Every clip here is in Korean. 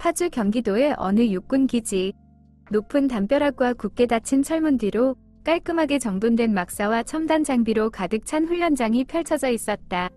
파주 경기도의 어느 육군기지. 높은 담벼락과 굳게 닫힌 철문 뒤로 깔끔하게 정돈된 막사와 첨단 장비로 가득 찬 훈련장이 펼쳐져 있었다.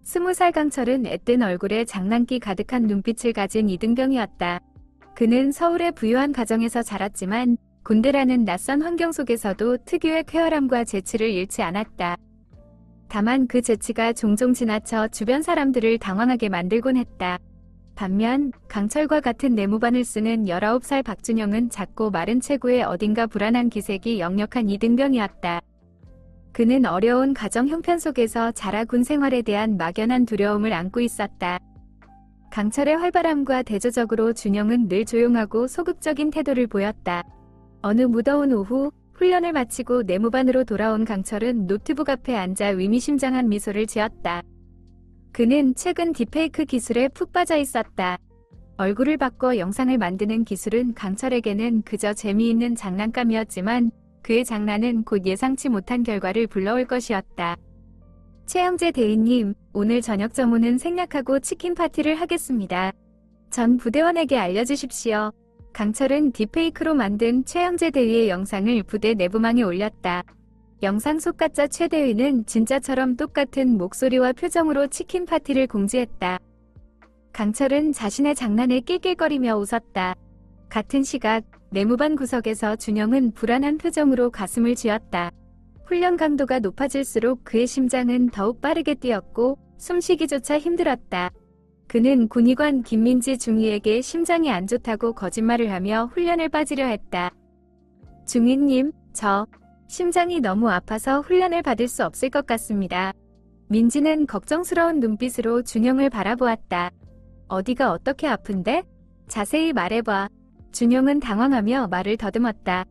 20살 강철은 애뜬 얼굴에 장난기 가득한 눈빛을 가진 이등병이었다. 그는 서울의 부유한 가정에서 자랐지만 군대라는 낯선 환경 속에서도 특유의 쾌활함과 재치를 잃지 않았다. 다만 그 재치가 종종 지나쳐 주변 사람들을 당황하게 만들곤 했다. 반면 강철과 같은 내무반을 쓰는 19살 박준영은 작고 마른 체구에 어딘가 불안한 기색이 역력한 이등병이었다. 그는 어려운 가정 형편 속에서 자라 군 생활에 대한 막연한 두려움을 안고 있었다. 강철의 활발함과 대조적으로 준영은 늘 조용하고 소극적인 태도를 보였다. 어느 무더운 오후, 훈련을 마치고 내무반으로 돌아온 강철은 노트북 앞에 앉아 의미심장한 미소를 지었다. 그는 최근 딥페이크 기술에 푹 빠져 있었다. 얼굴을 바꿔 영상을 만드는 기술은 강철에게는 그저 재미있는 장난감이었지만 그의 장난은 곧 예상치 못한 결과를 불러올 것이었다. 최영재 대위님, 오늘 저녁 점호는 생략하고 치킨 파티를 하겠습니다. 전 부대원에게 알려주십시오. 강철은 딥페이크로 만든 최영재 대위의 영상을 부대 내부망에 올렸다. 영상 속 가짜 최 대위는 진짜처럼 똑같은 목소리와 표정으로 치킨 파티를 공지했다. 강철은 자신의 장난에 낄낄거리며 웃었다. 같은 시각 내무반 구석에서 준영은 불안한 표정으로 가슴을 쥐었다. 훈련 강도가 높아질수록 그의 심장은 더욱 빠르게 뛰었고 숨쉬기조차 힘들었다. 그는 군의관 김민지 중위에게 심장이 안 좋다고 거짓말을 하며 훈련을 빠지려 했다. 중위님, 저 심장이 너무 아파서 훈련을 받을 수 없을 것 같습니다. 민지는 걱정스러운 눈빛으로 준영을 바라보았다. 어디가 어떻게 아픈데? 자세히 말해봐. 준영은 당황하며 말을 더듬었다.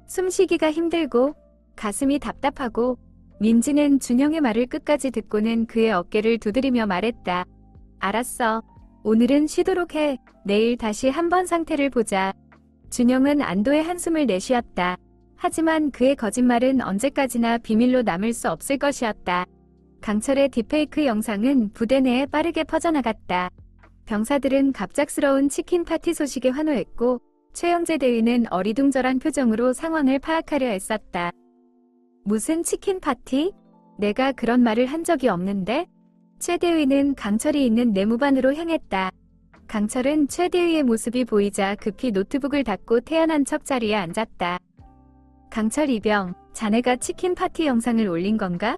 숨쉬기가 힘들고 가슴이 답답하고. 민지는 준영의 말을 끝까지 듣고는 그의 어깨를 두드리며 말했다. 알았어. 오늘은 쉬도록 해. 내일 다시 한번 상태를 보자. 준영은 안도의 한숨을 내쉬었다. 하지만 그의 거짓말은 언제까지나 비밀로 남을 수 없을 것이었다. 강철의 딥페이크 영상은 부대 내에 빠르게 퍼져나갔다. 병사들은 갑작스러운 치킨 파티 소식에 환호했고 최영재 대위는 어리둥절한 표정으로 상황을 파악하려 애썼다. 무슨 치킨 파티? 내가 그런 말을 한 적이 없는데? 최 대위는 강철이 있는 내무반으로 향했다. 강철은 최 대위의 모습이 보이자 급히 노트북을 닫고 태연한 척 자리에 앉았다. 강철 이병, 자네가 치킨 파티 영상을 올린 건가?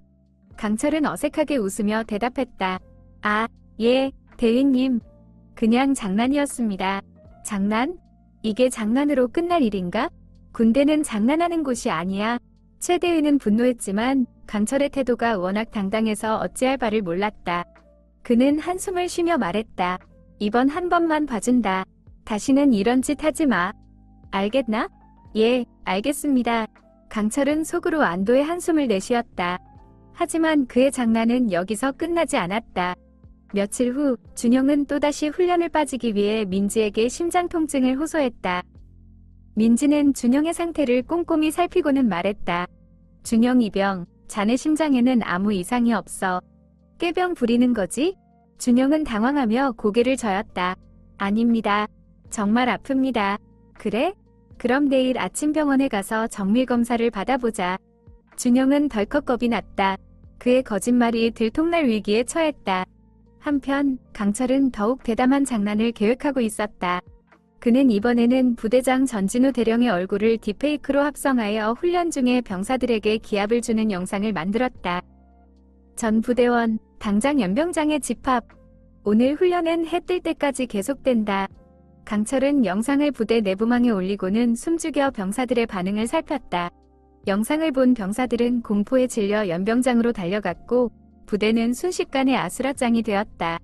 강철은 어색하게 웃으며 대답했다. 아, 예, 대위님. 그냥 장난이었습니다. 장난? 이게 장난으로 끝날 일인가? 군대는 장난하는 곳이 아니야. 최 대위는 분노했지만 강철의 태도가 워낙 당당해서 어찌할 바를 몰랐다. 그는 한숨을 쉬며 말했다. 이번 한 번만 봐준다. 다시는 이런 짓 하지 마. 알겠나? 예, 알겠습니다. 강철은 속으로 안도의 한숨을 내쉬었다. 하지만 그의 장난은 여기서 끝나지 않았다. 며칠 후 준영은 또다시 훈련을 빠지기 위해 민지에게 심장 통증을 호소했다. 민지는 준영의 상태를 꼼꼼히 살피고는 말했다. 준영 이병, 자네 심장에는 아무 이상이 없어. 꾀병 부리는 거지? 준영은 당황하며 고개를 저었다. 아닙니다. 정말 아픕니다. 그래? 그럼 내일 아침 병원에 가서 정밀검사를 받아보자. 준영은 덜컥 겁이 났다. 그의 거짓말이 들통날 위기에 처했다. 한편 강철은 더욱 대담한 장난을 계획하고 있었다. 그는 이번에는 부대장 전진우 대령의 얼굴을 딥페이크로 합성하여 훈련 중에 병사들에게 기합을 주는 영상을 만들었다. 전 부대원, 당장 연병장에 집합. 오늘 훈련은 해 뜰 때까지 계속된다. 강철은 영상을 부대 내부망에 올리고는 숨죽여 병사들의 반응을 살폈다. 영상을 본 병사들은 공포에 질려 연병장으로 달려갔고 부대는 순식간에 아수라장이 되었다.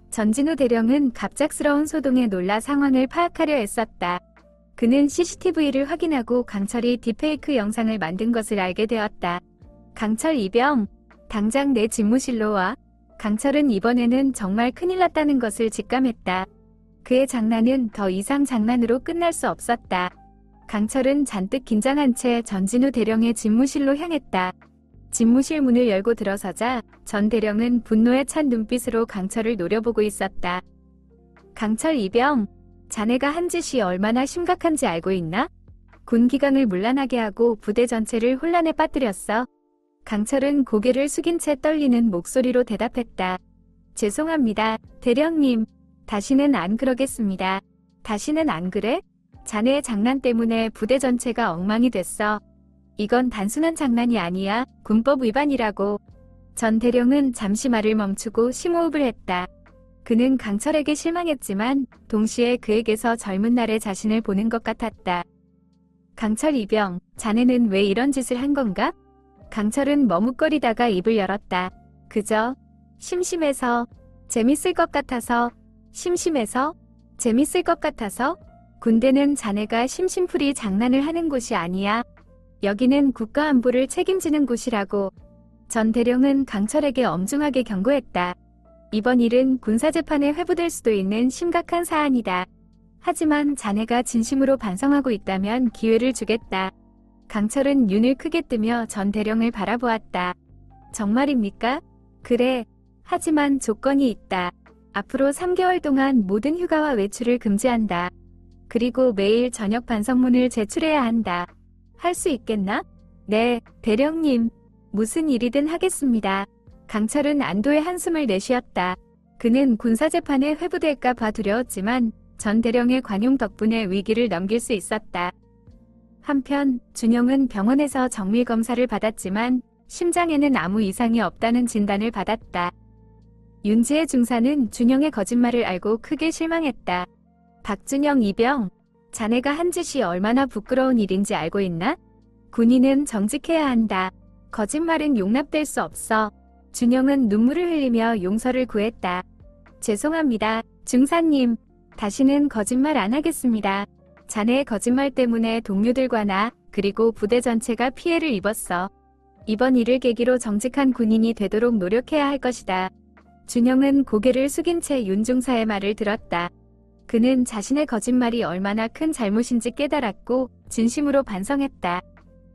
전진우 대령은 갑작스러운 소동에 놀라 상황을 파악하려 애썼다. 그는 CCTV를 확인하고 강철이 딥페이크 영상을 만든 것을 알게 되었다. 강철 이병, 당장 내 집무실로 와. 강철은 이번에는 정말 큰일 났다는 것을 직감했다. 그의 장난은 더 이상 장난으로 끝날 수 없었다. 강철은 잔뜩 긴장한 채 전진우 대령의 집무실로 향했다. 집무실 문을 열고 들어서자 전 대령은 분노에 찬 눈빛으로 강철을 노려보고 있었다. 강철 이병, 자네가 한 짓이 얼마나 심각한지 알고 있나? 군 기강을 문란하게 하고 부대 전체를 혼란에 빠뜨렸어. 강철은 고개를 숙인 채 떨리는 목소리로 대답했다. 죄송합니다, 대령님. 다시는 안 그러겠습니다. 다시는 안 그래? 자네의 장난 때문에 부대 전체가 엉망이 됐어. 이건 단순한 장난이 아니야. 군법 위반이라고. 전 대령은 잠시 말을 멈추고 심호흡을 했다. 그는 강철에게 실망했지만 동시에 그에게서 젊은 날의 자신을 보는 것 같았다. 강철 이병, 자네는 왜 이런 짓을 한 건가? 강철은 머뭇거리다가 입을 열었다. 그저 심심해서, 재밌을 것 같아서. 심심해서? 재밌을 것 같아서? 군대는 자네가 심심풀이 장난을 하는 곳이 아니야. 여기는 국가 안보를 책임지는 곳이라고. 전 대령은 강철에게 엄중하게 경고했다. 이번 일은 군사재판에 회부될 수도 있는 심각한 사안이다. 하지만 자네가 진심으로 반성하고 있다면 기회를 주겠다. 강철은 눈을 크게 뜨며 전 대령을 바라보았다. 정말입니까? 그래. 하지만 조건이 있다. 앞으로 3개월 동안 모든 휴가와 외출을 금지한다. 그리고 매일 저녁 반성문을 제출해야 한다. 할 수 있겠나? 네, 대령님. 무슨 일이든 하겠습니다. 강철은 안도의 한숨을 내쉬었다. 그는 군사재판에 회부될까 봐 두려웠지만 전 대령의 관용 덕분에 위기를 넘길 수 있었다. 한편 준영은 병원에서 정밀검사를 받았지만 심장에는 아무 이상이 없다는 진단을 받았다. 윤지의 중사는 준영의 거짓말을 알고 크게 실망했다. 박준영 이병, 자네가 한 짓이 얼마나 부끄러운 일인지 알고 있나? 군인은 정직해야 한다. 거짓말은 용납될 수 없어. 준영은 눈물을 흘리며 용서를 구했다. 죄송합니다, 중사님. 다시는 거짓말 안 하겠습니다. 자네의 거짓말 때문에 동료들과 나, 그리고 부대 전체가 피해를 입었어. 이번 일을 계기로 정직한 군인이 되도록 노력해야 할 것이다. 준영은 고개를 숙인 채 윤 중사의 말을 들었다. 그는 자신의 거짓말이 얼마나 큰 잘못인지 깨달았고 진심으로 반성했다.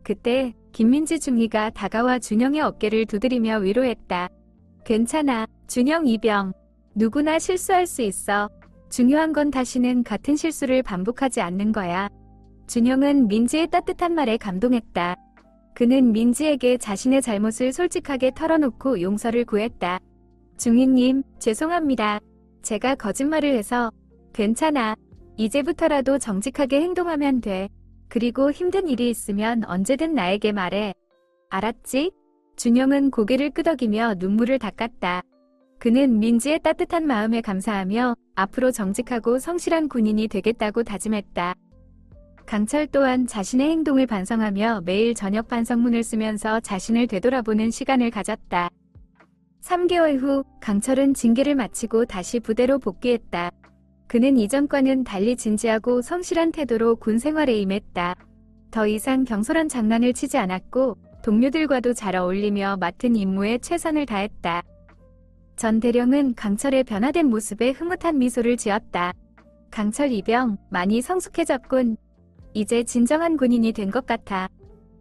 그때 김민지 중위가 다가와 준영의 어깨를 두드리며 위로했다. 괜찮아, 준영 이병. 누구나 실수할 수 있어. 중요한 건 다시는 같은 실수를 반복하지 않는 거야. 준영은 민지의 따뜻한 말에 감동했다. 그는 민지에게 자신의 잘못을 솔직하게 털어놓고 용서를 구했다. 중위님, 죄송합니다. 제가 거짓말을 해서. 괜찮아. 이제부터라도 정직하게 행동하면 돼. 그리고 힘든 일이 있으면 언제든 나에게 말해. 알았지? 준영은 고개를 끄덕이며 눈물을 닦았다. 그는 민지의 따뜻한 마음에 감사하며 앞으로 정직하고 성실한 군인이 되겠다고 다짐했다. 강철 또한 자신의 행동을 반성하며 매일 저녁 반성문을 쓰면서 자신을 되돌아보는 시간을 가졌다. 3개월 후 강철은 징계를 마치고 다시 부대로 복귀했다. 그는 이전과는 달리 진지하고 성실한 태도로 군 생활에 임했다. 더 이상 경솔한 장난을 치지 않았고 동료들과도 잘 어울리며 맡은 임무에 최선을 다했다. 전 대령은 강철의 변화된 모습에 흐뭇한 미소를 지었다. 강철 이병, 많이 성숙해졌군. 이제 진정한 군인이 된 것 같아.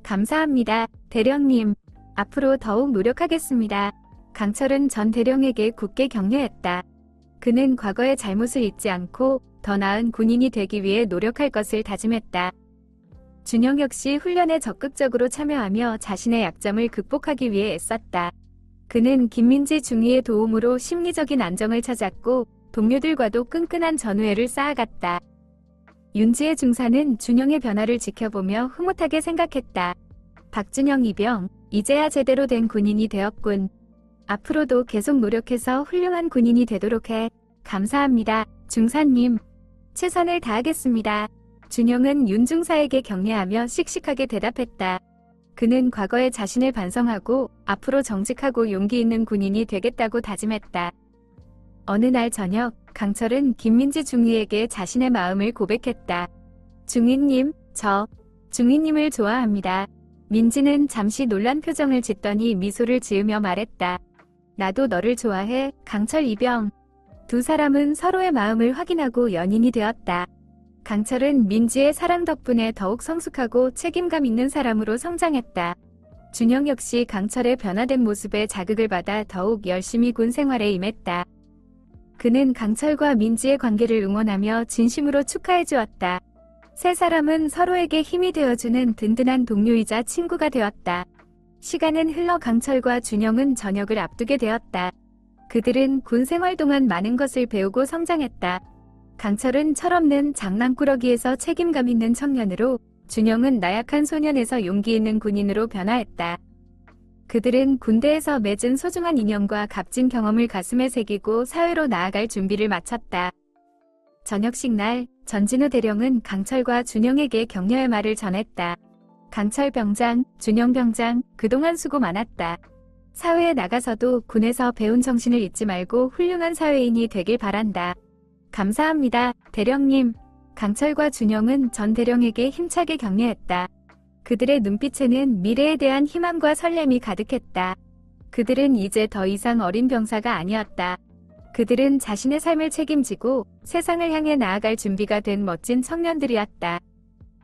감사합니다, 대령님. 앞으로 더욱 노력하겠습니다. 강철은 전 대령에게 굳게 격려했다. 그는 과거의 잘못을 잊지 않고 더 나은 군인이 되기 위해 노력할 것을 다짐했다. 준영 역시 훈련에 적극적으로 참여하며 자신의 약점을 극복하기 위해 애썼다. 그는 김민지 중위의 도움으로 심리적인 안정을 찾았고 동료들과도 끈끈한 전우애를 쌓아갔다. 윤지의 중사는 준영의 변화를 지켜보며 흐뭇하게 생각했다. 박준영 이병, 이제야 제대로 된 군인이 되었군. 앞으로도 계속 노력해서 훌륭한 군인이 되도록 해. 감사합니다, 중사님. 최선을 다하겠습니다. 준영은 윤 중사에게 격려하며 씩씩하게 대답했다. 그는 과거에 자신을 반성하고 앞으로 정직하고 용기 있는 군인이 되겠다고 다짐했다. 어느 날 저녁, 강철은 김민지 중위에게 자신의 마음을 고백했다. 중위님, 저 중위님을 좋아합니다. 민지는 잠시 놀란 표정을 짓더니 미소를 지으며 말했다. 나도 너를 좋아해, 강철 이병. 두 사람은 서로의 마음을 확인하고 연인이 되었다. 강철은 민지의 사랑 덕분에 더욱 성숙하고 책임감 있는 사람으로 성장했다. 준영 역시 강철의 변화된 모습에 자극을 받아 더욱 열심히 군 생활에 임했다. 그는 강철과 민지의 관계를 응원하며 진심으로 축하해 주었다. 세 사람은 서로에게 힘이 되어주는 든든한 동료이자 친구가 되었다. 시간은 흘러 강철과 준영은 전역을 앞두게 되었다. 그들은 군 생활 동안 많은 것을 배우고 성장했다. 강철은 철없는 장난꾸러기에서 책임감 있는 청년으로, 준영은 나약한 소년에서 용기 있는 군인으로 변화했다. 그들은 군대에서 맺은 소중한 인연과 값진 경험을 가슴에 새기고 사회로 나아갈 준비를 마쳤다. 저녁식 날, 전진우 대령은 강철과 준영에게 격려의 말을 전했다. 강철 병장, 준영 병장, 그동안 수고 많았다. 사회에 나가서도 군에서 배운 정신을 잊지 말고 훌륭한 사회인이 되길 바란다. 감사합니다, 대령님. 강철과 준영은 전 대령에게 힘차게 격려했다. 그들의 눈빛에는 미래에 대한 희망과 설렘이 가득했다. 그들은 이제 더 이상 어린 병사가 아니었다. 그들은 자신의 삶을 책임지고 세상을 향해 나아갈 준비가 된 멋진 청년들이었다.